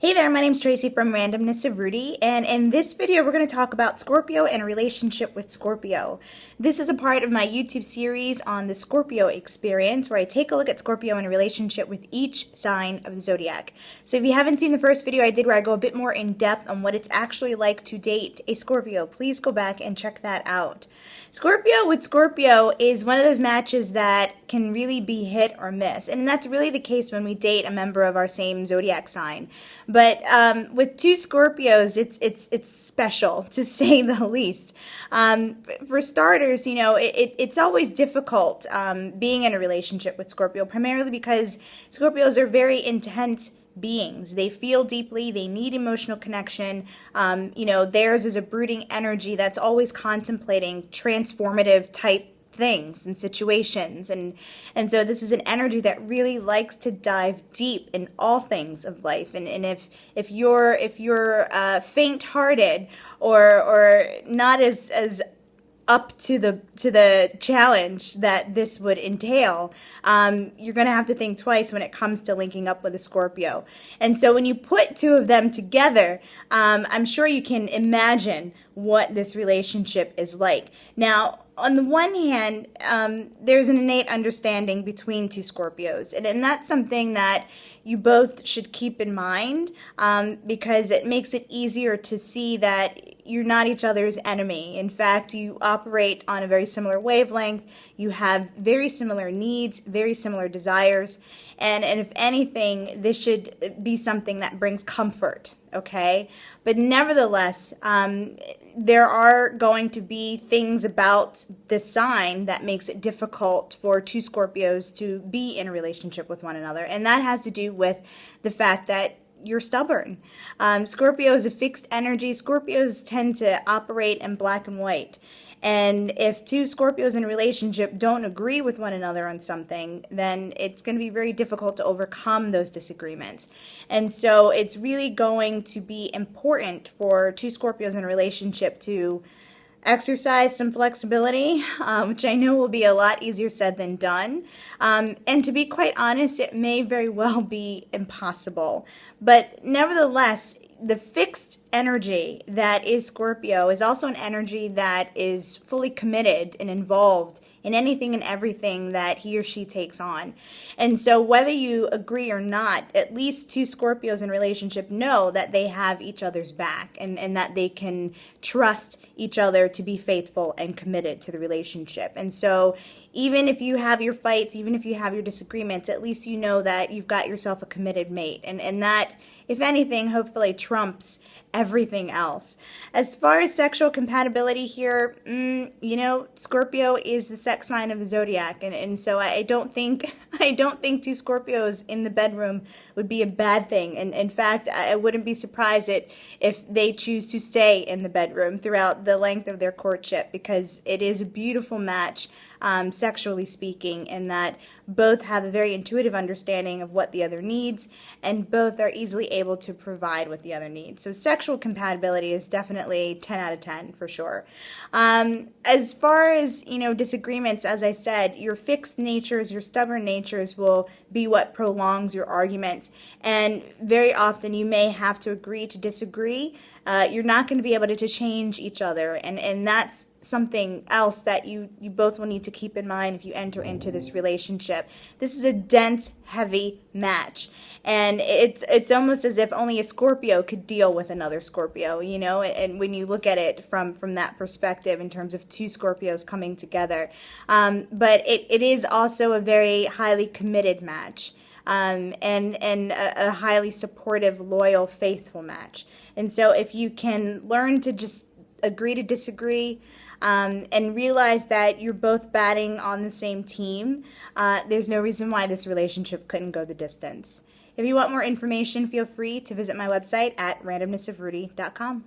Hey there, my name's Tracy from Randomness of Rudy, and in this video we're going to talk about Scorpio and a relationship with Scorpio. This is a part of my YouTube series on the Scorpio experience where I take a look at Scorpio and a relationship with each sign of the zodiac. So if you haven't seen the first video I did where I go a bit more in depth on what it's actually like to date a Scorpio, please go back and check that out. Scorpio with Scorpio is one of those matches that can really be hit or miss, and that's really the case when we date a member of our same zodiac sign. But with two Scorpios, it's special, to say the least. For starters, you know, it's always difficult being in a relationship with Scorpio, primarily because Scorpios are very intense beings. They feel deeply, they need emotional connection. You know, theirs is a brooding energy that's always contemplating transformative type things and situations, and so this is an energy that really likes to dive deep in all things of life. And if you're faint-hearted or not as up to the challenge that this would entail, you're going to have to think twice when it comes to linking up with a Scorpio. And so when you put two of them together, I'm sure you can imagine what this relationship is like. Now, on the one hand, there's an innate understanding between two Scorpios, and that's something that you both should keep in mind, because it makes it easier to see that you're not each other's enemy. In fact, you operate on a very similar wavelength, you have very similar needs, very similar desires, and if anything, this should be something that brings comfort, okay? But nevertheless, there are going to be things about this sign that makes it difficult for two Scorpios to be in a relationship with one another, and that has to do with the fact that you're stubborn. Scorpio is a fixed energy. Scorpios tend to operate in black and white. And if two Scorpios in a relationship don't agree with one another on something, then it's going to be very difficult to overcome those disagreements. And so it's really going to be important for two Scorpios in a relationship to exercise some flexibility, which I know will be a lot easier said than done. And to be quite honest, it may very well be impossible. But nevertheless, the fixed energy that is Scorpio is also an energy that is fully committed and involved in anything and everything that he or she takes on. And so whether you agree or not, at least two Scorpios in a relationship know that they have each other's back, and that they can trust each other to be faithful and committed to the relationship. And so even if you have your fights, even if you have your disagreements, at least you know that you've got yourself a committed mate. And that, if anything, hopefully trumps everything else. As far as sexual compatibility here, you know, Scorpio is the sex sign of the zodiac, and so I don't think two Scorpios in the bedroom would be a bad thing. And in fact, I wouldn't be surprised if they choose to stay in the bedroom throughout the length of their courtship, because it is a beautiful match, sexually speaking, in that both have a very intuitive understanding of what the other needs, and both are easily able to provide what the other needs. So sexual compatibility is definitely 10 out of 10 for sure. As far as, you know, disagreements, as I said, your fixed natures, your stubborn natures will be what prolongs your arguments, and very often you may have to agree to disagree. You're not going to be able to change each other, and that's something else that you both will need to keep in mind if you enter into this relationship. This is a dense, heavy match, and it's almost as if only a Scorpio could deal with another Scorpio, you know, and when you look at it from that perspective in terms of two Scorpios coming together. But it is also a very highly committed match. And a highly supportive, loyal, faithful match. And so if you can learn to just agree to disagree, and realize that you're both batting on the same team, there's no reason why this relationship couldn't go the distance. If you want more information, feel free to visit my website at randomnessofrudy.com.